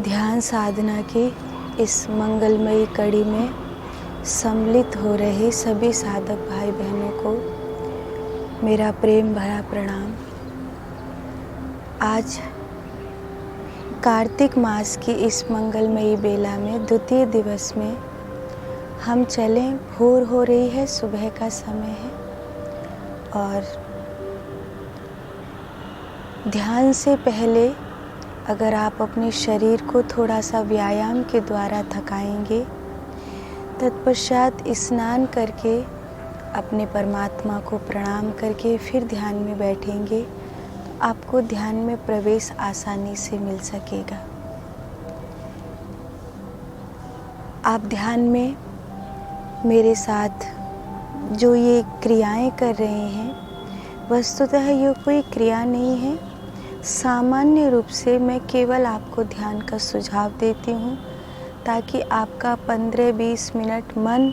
ध्यान साधना की इस मंगलमयी कड़ी में सम्मिलित हो रहे सभी साधक भाई बहनों को मेरा प्रेम भरा प्रणाम। आज कार्तिक मास की इस मंगलमयी बेला में द्वितीय दिवस में हम चलें। भोर हो रही है, सुबह का समय है और ध्यान से पहले अगर आप अपने शरीर को थोड़ा सा व्यायाम के द्वारा थकाएंगे, तत्पश्चात स्नान करके अपने परमात्मा को प्रणाम करके फिर ध्यान में बैठेंगे तो आपको ध्यान में प्रवेश आसानी से मिल सकेगा। आप ध्यान में मेरे साथ जो ये क्रियाएं कर रहे हैं, वस्तुतः ये कोई क्रिया नहीं है। सामान्य रूप से मैं केवल आपको ध्यान का सुझाव देती हूँ ताकि आपका 15-20 मिनट मन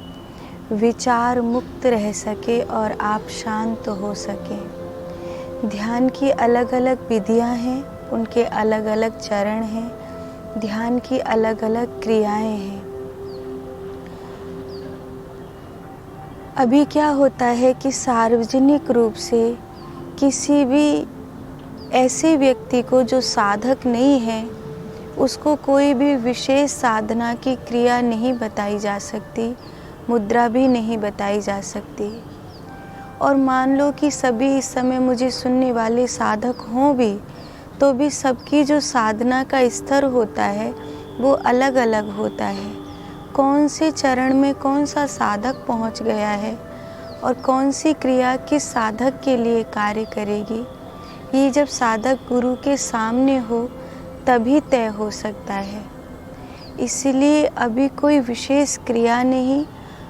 विचार मुक्त रह सके और आप शांत हो सकें। ध्यान की अलग अलग विधियाँ हैं, उनके अलग अलग चरण हैं, ध्यान की अलग अलग क्रियाएं हैं। अभी क्या होता है कि सार्वजनिक रूप से किसी भी ऐसे व्यक्ति को जो साधक नहीं है, उसको कोई भी विशेष साधना की क्रिया नहीं बताई जा सकती, मुद्रा भी नहीं बताई जा सकती। और मान लो कि सभी इस समय मुझे सुनने वाले साधक हों भी, तो भी सबकी जो साधना का स्तर होता है वो अलग अलग होता है। कौन से चरण में कौन सा साधक पहुंच गया है और कौन सी क्रिया किस साधक के लिए कार्य करेगी, ये जब साधक गुरु के सामने हो तभी तय हो सकता है। इसलिए अभी कोई विशेष क्रिया नहीं,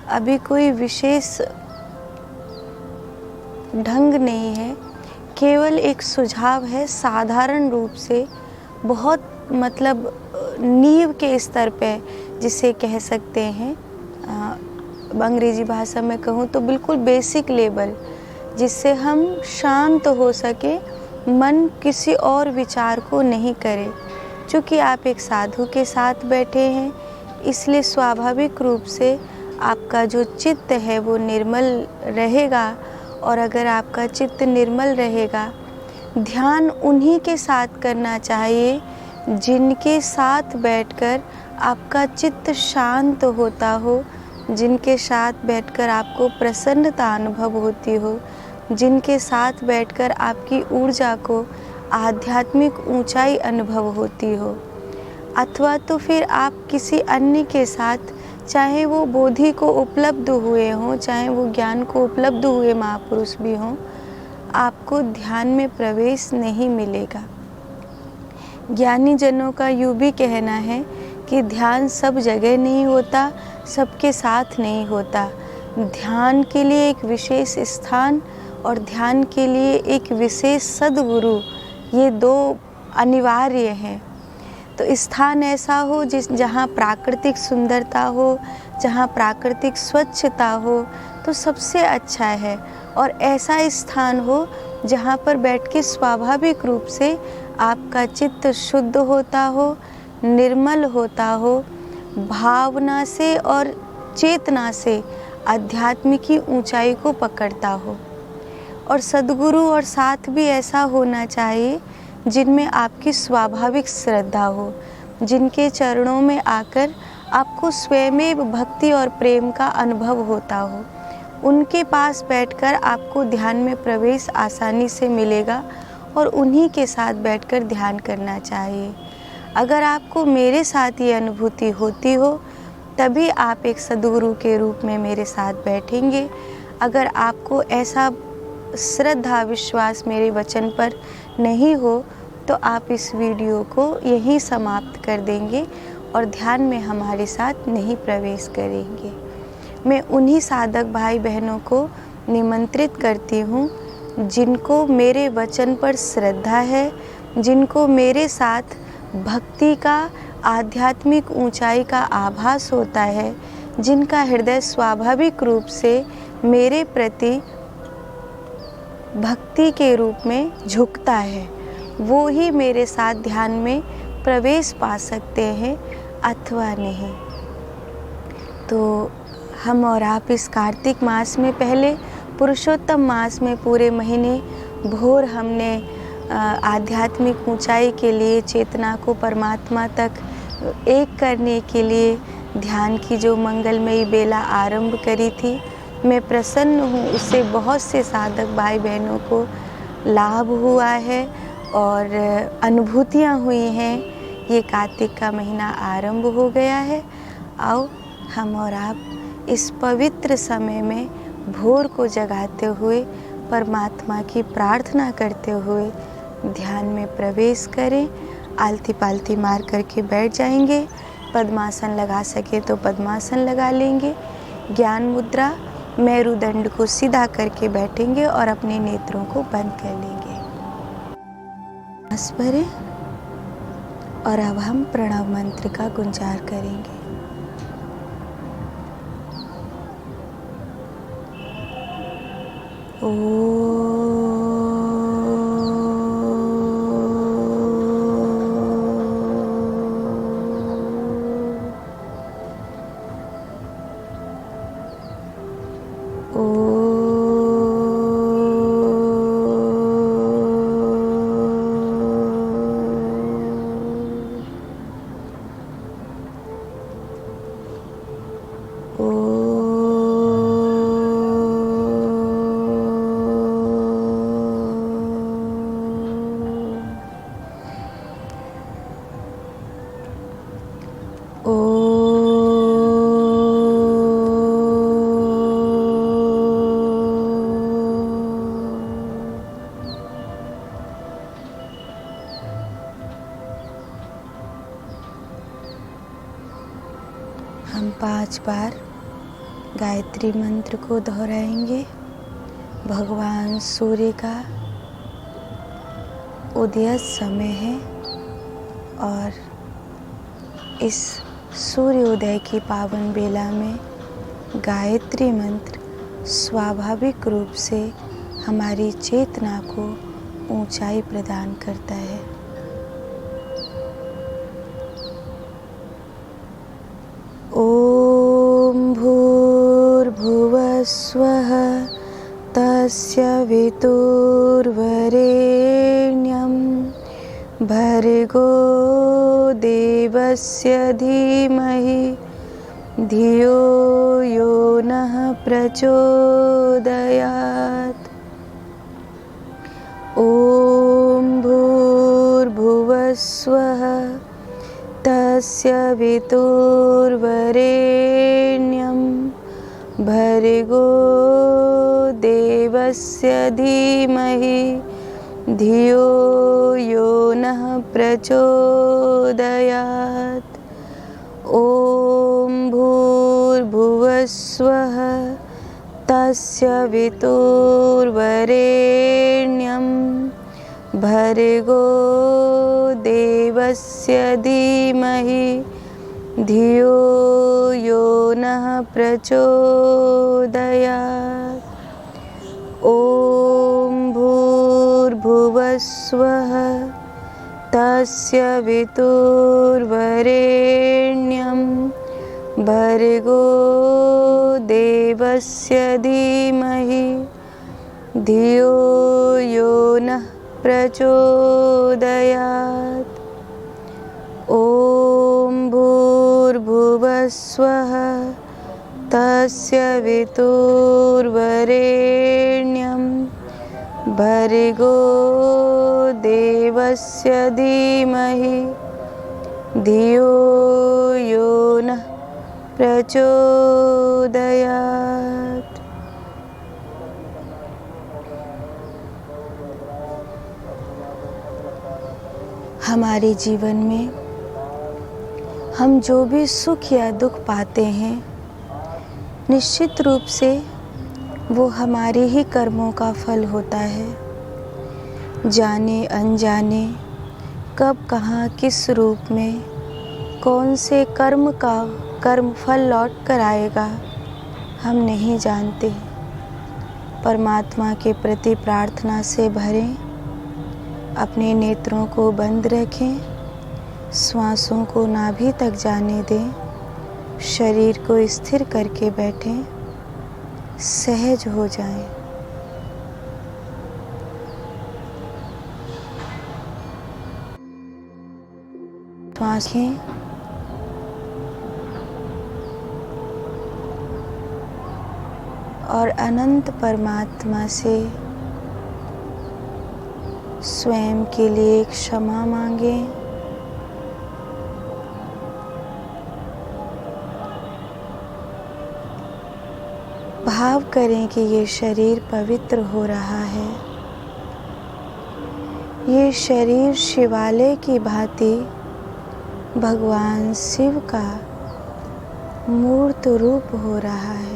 अभी कोई विशेष ढंग नहीं है, केवल एक सुझाव है। साधारण रूप से बहुत नींव के स्तर पे जिसे कह सकते हैं, अंग्रेजी भाषा में कहूँ तो बिल्कुल बेसिक लेवल, जिससे हम शांत हो सके, मन किसी और विचार को नहीं करे। चूँकि आप एक साधु के साथ बैठे हैं, इसलिए स्वाभाविक रूप से आपका जो चित्त है वो निर्मल रहेगा। और अगर आपका चित्त निर्मल रहेगा, ध्यान उन्हीं के साथ करना चाहिए जिनके साथ बैठकर आपका चित्त शांत होता हो, जिनके साथ बैठकर आपको प्रसन्नता अनुभव होती हो, जिनके साथ बैठकर आपकी ऊर्जा को आध्यात्मिक ऊंचाई अनुभव होती हो। अथवा तो फिर आप किसी अन्य के साथ, चाहे वो बोधि को उपलब्ध हुए हों, चाहे वो ज्ञान को उपलब्ध हुए महापुरुष भी हों, आपको ध्यान में प्रवेश नहीं मिलेगा। ज्ञानी जनों का यूँ भी कहना है कि ध्यान सब जगह नहीं होता, सबके साथ नहीं होता। ध्यान के लिए एक विशेष स्थान और ध्यान के लिए एक विशेष सद्गुरु, ये दो अनिवार्य हैं। तो स्थान ऐसा हो जहाँ प्राकृतिक सुंदरता हो, जहाँ प्राकृतिक स्वच्छता हो तो सबसे अच्छा है। और ऐसा स्थान हो जहाँ पर बैठ के स्वाभाविक रूप से आपका चित्त शुद्ध होता हो, निर्मल होता हो, भावना से और चेतना से आध्यात्म की ऊंचाई को पकड़ता हो। और सद्गुरु और साथ भी ऐसा होना चाहिए जिनमें आपकी स्वाभाविक श्रद्धा हो, जिनके चरणों में आकर आपको स्वयं भक्ति और प्रेम का अनुभव होता हो। उनके पास बैठकर आपको ध्यान में प्रवेश आसानी से मिलेगा और उन्हीं के साथ बैठकर ध्यान करना चाहिए। अगर आपको मेरे साथ ये अनुभूति होती हो तभी आप एक सद्गुरु के रूप में मेरे साथ बैठेंगे। अगर आपको ऐसा श्रद्धा विश्वास मेरे वचन पर नहीं हो तो आप इस वीडियो को यहीं समाप्त कर देंगे और ध्यान में हमारे साथ नहीं प्रवेश करेंगे। मैं उन्हीं साधक भाई बहनों को निमंत्रित करती हूँ जिनको मेरे वचन पर श्रद्धा है, जिनको मेरे साथ भक्ति का, आध्यात्मिक ऊंचाई का आभास होता है, जिनका हृदय स्वाभाविक रूप से मेरे प्रति भक्ति के रूप में झुकता है, वो ही मेरे साथ ध्यान में प्रवेश पा सकते हैं अथवा नहीं। तो हम और आप इस कार्तिक मास में, पहले पुरुषोत्तम मास में पूरे महीने भोर हमने आध्यात्मिक ऊंचाई के लिए, चेतना को परमात्मा तक एक करने के लिए ध्यान की जो मंगलमयी बेला आरंभ करी थी। मैं प्रसन्न हूँ, उससे बहुत से साधक भाई बहनों को लाभ हुआ है और अनुभूतियाँ हुई हैं। ये कार्तिक का महीना आरंभ हो गया है। आओ हम और आप इस पवित्र समय में भोर को जगाते हुए, परमात्मा की प्रार्थना करते हुए ध्यान में प्रवेश करें। आलती पालती मार करके बैठ जाएंगे। पद्मासन लगा सके तो पद्मासन लगा लेंगे। ज्ञान मुद्रा, मेरुदंड को सीधा करके बैठेंगे और अपने नेत्रों को बंद कर लेंगे। सांस भरें और अब हम प्रणव मंत्र का गुंजार करेंगे। हम 5 बार गायत्री मंत्र को दोहराएंगे। भगवान सूर्य का उदय समय है और इस सूर्योदय की पावन बेला में गायत्री मंत्र स्वाभाविक रूप से हमारी चेतना को ऊंचाई प्रदान करता है। ओम भूर्भुवः स्वः तस्य वितुर्वरेण्यं भर्गो देवस्य धीमहि धियो यो नः प्रचोदयात्। ओम भूर्भुवः स्वः तस्य वितुर्वरेण्यं भर्गो देवस्य धीमहि धियो यो नः प्रचोदयात्। ओम भूर्भुवः स्वः तस्य वितुर्वरेण्यं भर्गो देवस्य धीमहि धियो यो नः प्रचोदयात्। ओम भूर्भुवः स्वः तस्य वितुर्वरेण्यं भर्गो देवस्य धीमहि धियो यो नः प्रचोदयात्। ओम भूर्भुवः स्वः तस्य वितुर्वरेण्यं भर्गो देवस्य धीमहि धियो यो नः प्रचोदयात्। हमारे जीवन में हम जो भी सुख या दुख पाते हैं, निश्चित रूप से वो हमारे ही कर्मों का फल होता है। जाने अनजाने कब कहाँ किस रूप में कौन से कर्म का कर्म फल लौट कर आएगा हम नहीं जानते। परमात्मा के प्रति प्रार्थना से भरें, अपने नेत्रों को बंद रखें श्वासों को नाभि तक जाने दें। शरीर को स्थिर करके बैठें, सहज हो जाएं। श्वास लें और अनंत परमात्मा से स्वयं के लिए क्षमा मांगें। भाव करें कि ये शरीर पवित्र हो रहा है। ये शरीर शिवालय की भांति भगवान शिव का मूर्त रूप हो रहा है।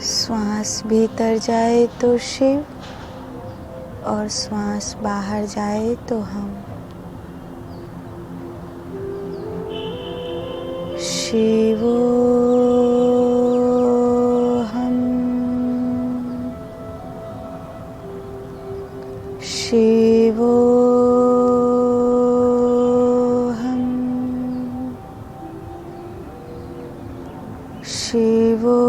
श्वास भीतर जाए तो शिव और श्वास बाहर जाए तो हम। शिवो हम, शिवो हम, शिवो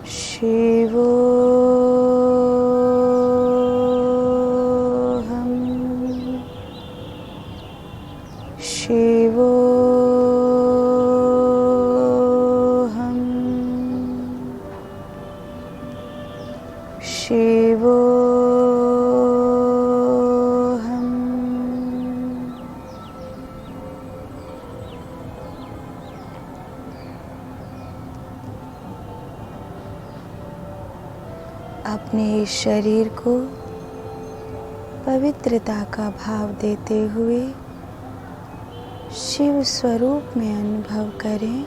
शिवो हम, शिवो हम, शिवो हम। अपने इस शरीर को पवित्रता का भाव देते हुए शिव स्वरूप में अनुभव करें।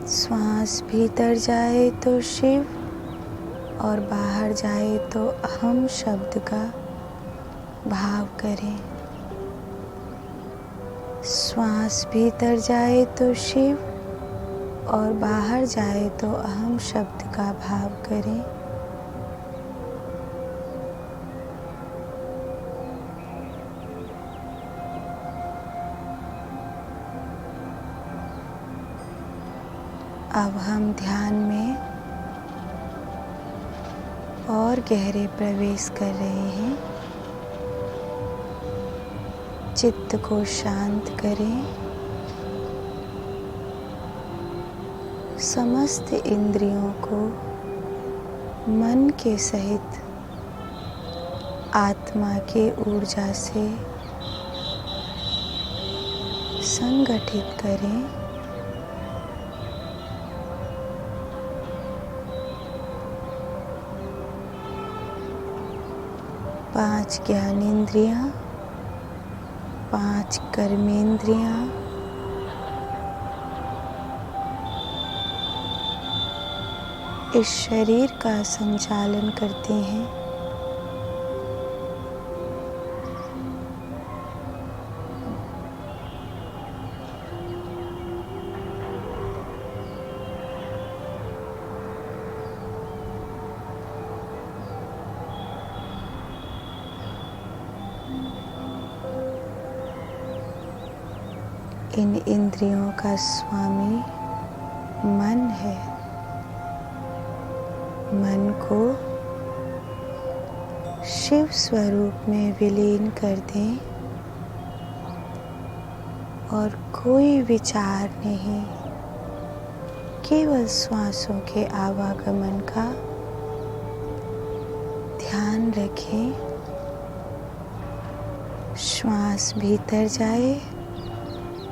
श्वास भीतर जाए तो शिव और बाहर जाए तो अहम शब्द का भाव करें। श्वास भीतर जाए तो शिव और बाहर जाए तो अहम शब्द का भाव करें। अब हम ध्यान में और गहरे प्रवेश कर रहे हैं। चित्त को शांत करें। समस्त इंद्रियों को मन के सहित आत्मा के ऊर्जा से संगठित करें। पांच ज्ञानेंद्रियां, पांच कर्मेंद्रियां, इस शरीर का संचालन करते हैं। इन इंद्रियों का स्वामी मन है। मन को शिव स्वरूप में विलीन कर दें और कोई विचार नहीं, केवल श्वासों के आवागमन का ध्यान रखें। श्वास भीतर जाए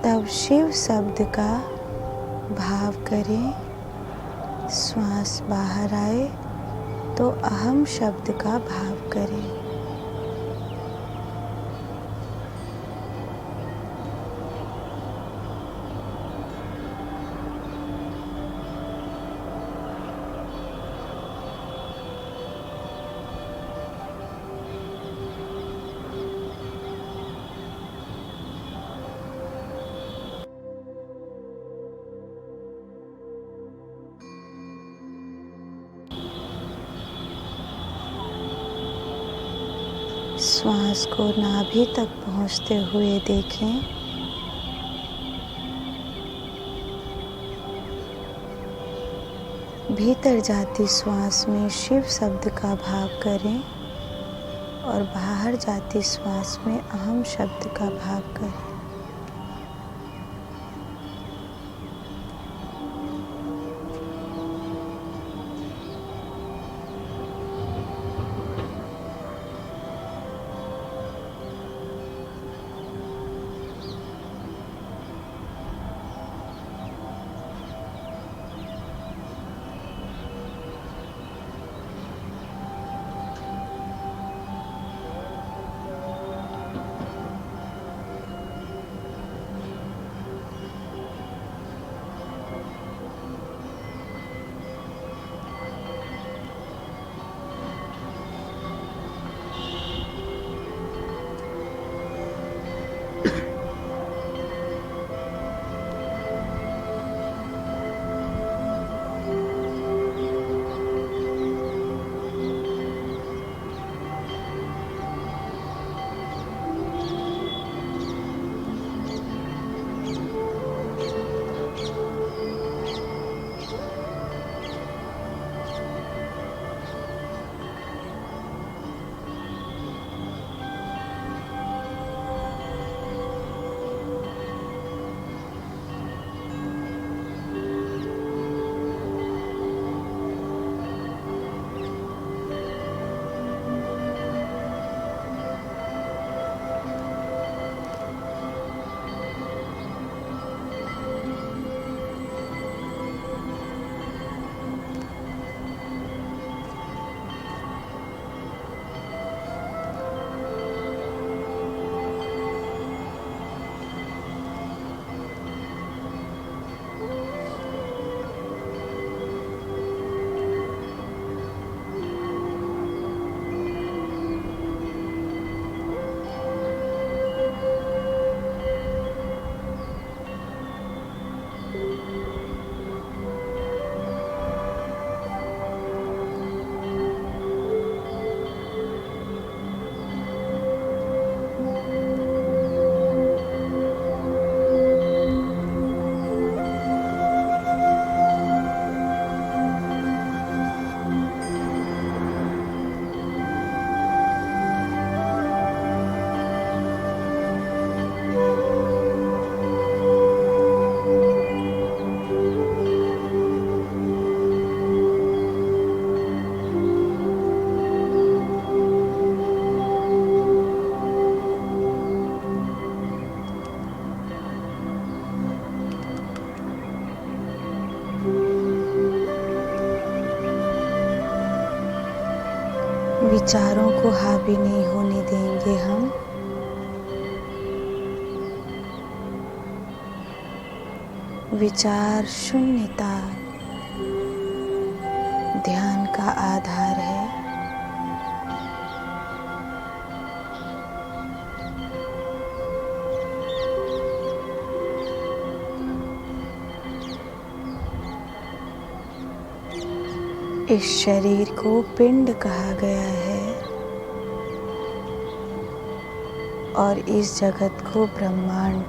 तब शिव शब्द का भाव करें। श्वास बाहर आए तो अहम शब्द का भाव करें। श्वास को नाभि तक पहुँचते हुए देखें। भीतर जाती श्वास में शिव शब्द का भाव करें और बाहर जाती श्वास में अहम शब्द का भाव करें। विचारों को हावी नहीं होने देंगे हम। विचार शून्यता ध्यान का आधार है। इस शरीर को पिंड कहा गया है और इस जगत को ब्रह्मांड।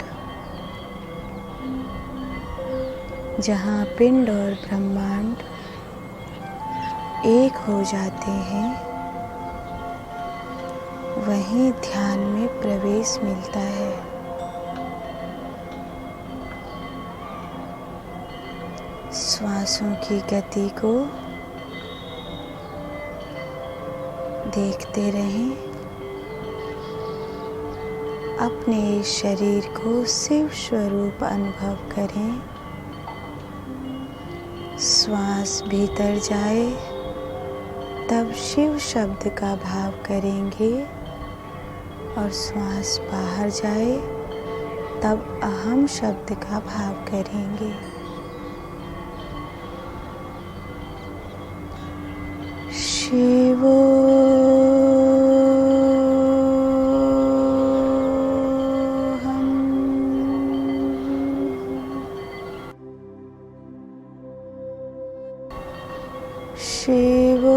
जहाँ पिंड और ब्रह्मांड एक हो जाते हैं, वहीं ध्यान में प्रवेश मिलता है। श्वासों की गति को देखते रहें। अपने इस शरीर को शिव स्वरूप अनुभव करें। श्वास भीतर जाए तब शिव शब्द का भाव करेंगे और श्वास बाहर जाए तब अहम शब्द का भाव करेंगे। शिवो शिवो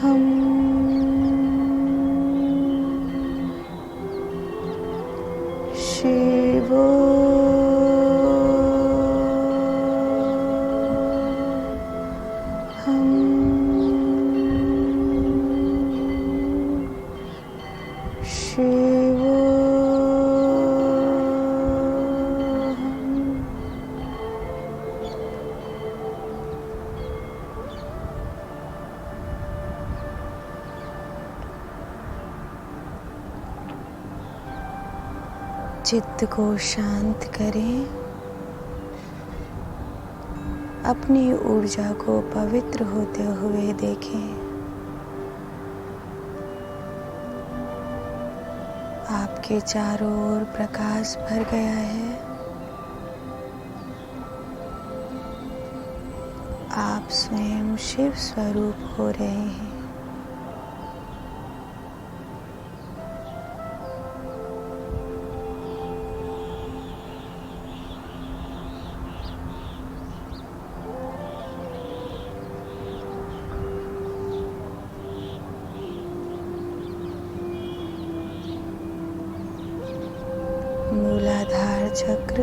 हम शिवो हम शिवो चित्त को शांत करें, अपनी ऊर्जा को पवित्र होते हुए देखें। आपके चारों ओर प्रकाश भर गया है। आप स्वयं शिव स्वरूप हो रहे हैं। मूलाधार चक्र,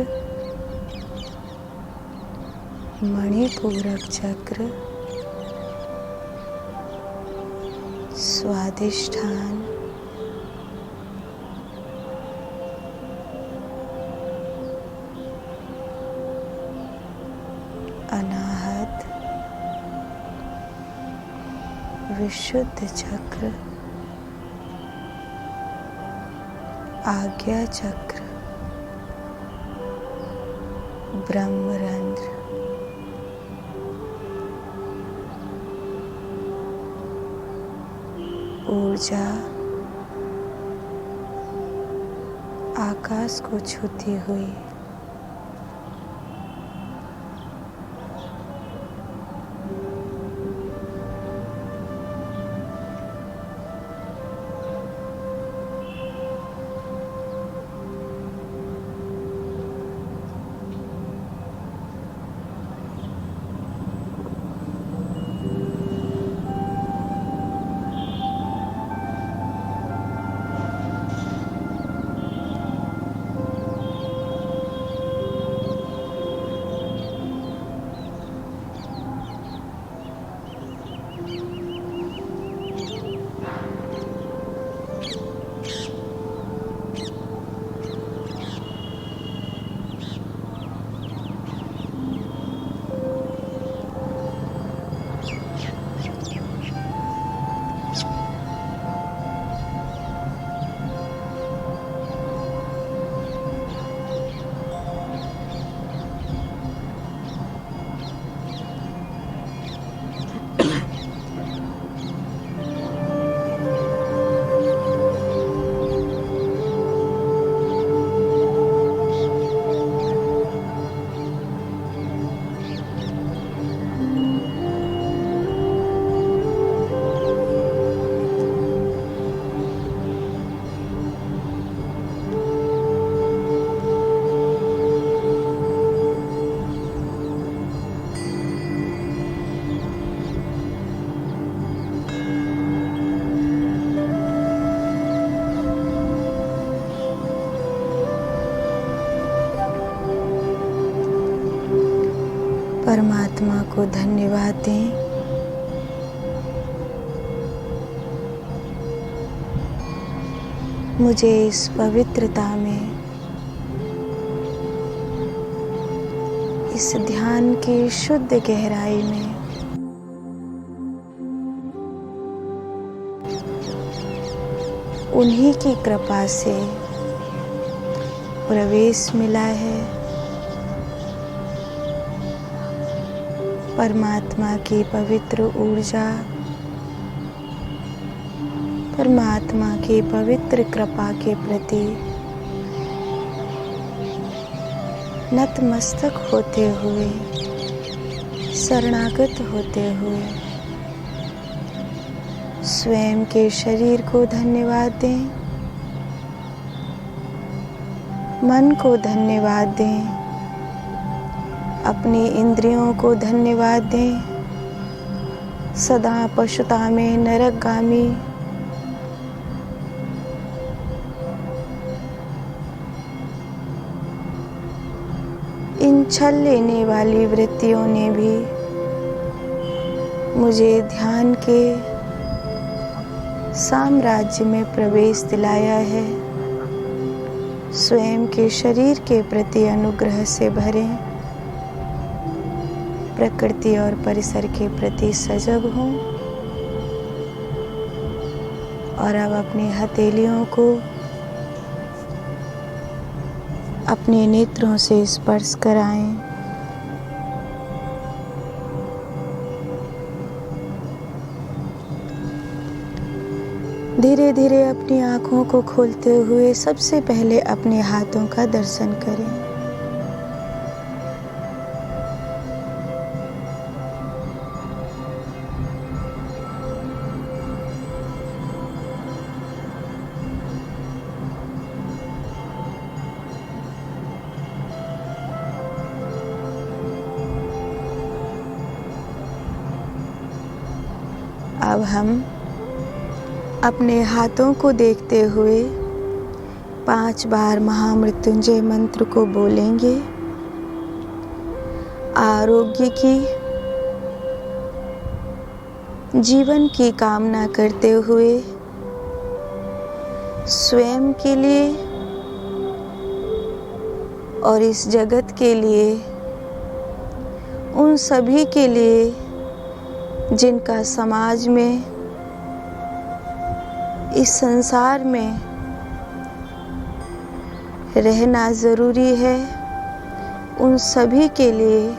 मणिपूरक चक्र, स्वादिष्ठान, अनाहत, विशुद्ध चक्र, आज्ञा चक्र, ब्रह्मरंध्र, ऊर्जा आकाश को छूती हुई, परमात्मा को धन्यवाद दें। मुझे इस पवित्रता में, इस ध्यान की शुद्ध गहराई में उन्हीं की कृपा से प्रवेश मिला है। परमात्मा की पवित्र ऊर्जा, परमात्मा की पवित्र कृपा के प्रति नतमस्तक होते हुए, शरणागत होते हुए स्वयं के शरीर को धन्यवाद दें, मन को धन्यवाद दें, अपनी इंद्रियों को धन्यवाद दें, सदा पशुतामे नरकगामी। इन छल लेने वाली वृत्तियों ने भी मुझे ध्यान के साम्राज्य में प्रवेश दिलाया है। स्वयं के शरीर के प्रति अनुग्रह से भरे, प्रकृति और परिसर के प्रति सजग हूँ और अब अपनी हथेलियों को अपने नेत्रों से स्पर्श कराएं। धीरे धीरे अपनी आँखों को खोलते हुए सबसे पहले अपने हाथों का दर्शन करें। अब हम अपने हाथों को देखते हुए 5 बार महामृत्युंजय मंत्र को बोलेंगे। आरोग्य की, जीवन की कामना करते हुए स्वयं के लिए और इस जगत के लिए, उन सभी के लिए जिनका समाज में, इस संसार में रहना ज़रूरी है, उन सभी के लिए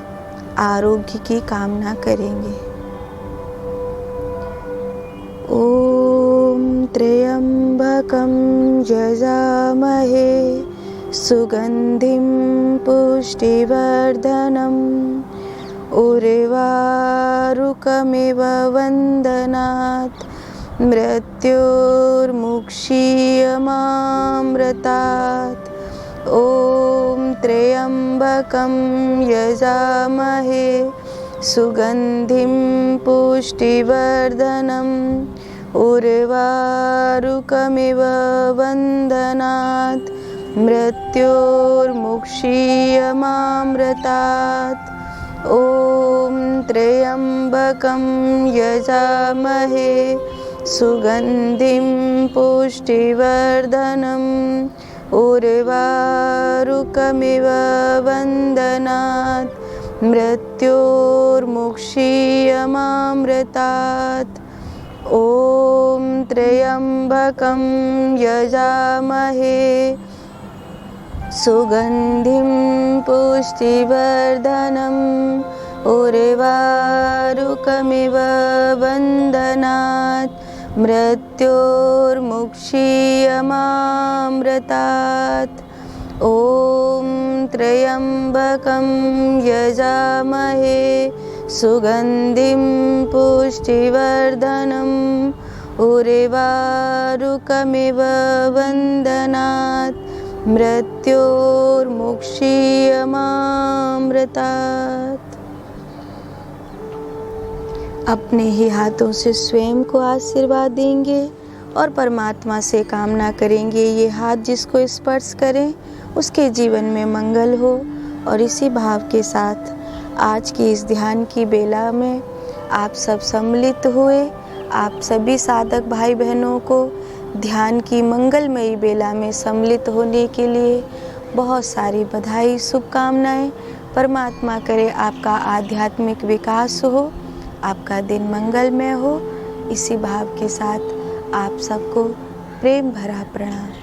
आरोग्य की कामना करेंगे। ओम त्र्यंबकं यजामहे सुगंधिं पुष्टिवर्धनम् उर्वारुकमिव वन्दनात् मृत्योर्मुक्षीयमामृतात्। ॐ त्र्यंबकं यजामहे सुगंधिं पुष्टिवर्धनम् उर्वारुकमिव वन्दनात् मृत्योर्मुक्षीयमामृतात्। ॐ त्र्यंबकं यजामहे सुगंधिं पुष्टिवर्धनम् उर्वारुकमिव वन्दनात् मृत्योर्मुक्षीयमामृतात्। ॐ त्र्यंबकं यजामहे सुगंधिं पुष्टिवर्धनम् उर्वारुकमिव वन्दनात् मृत्योर्मुक्षीयमामृतात्। ॐ त्र्यंबकं यजामहे सुगंधिं पुष्टिवर्धनम् उर्वारुकमिव वन्दनात् मृत्योर्मुक्षीयमामृतात्। अपने ही हाथों से स्वयं को आशीर्वाद देंगे और परमात्मा से कामना करेंगे ये हाथ जिसको स्पर्श करें उसके जीवन में मंगल हो। और इसी भाव के साथ आज की इस ध्यान की बेला में आप सब सम्मिलित हुए। आप सभी साधक भाई बहनों को ध्यान की मंगलमयी बेला में सम्मिलित होने के लिए बहुत सारी बधाई, शुभकामनाएं। परमात्मा करे आपका आध्यात्मिक विकास हो, आपका दिन मंगलमय हो। इसी भाव के साथ आप सबको प्रेम भरा प्रणाम।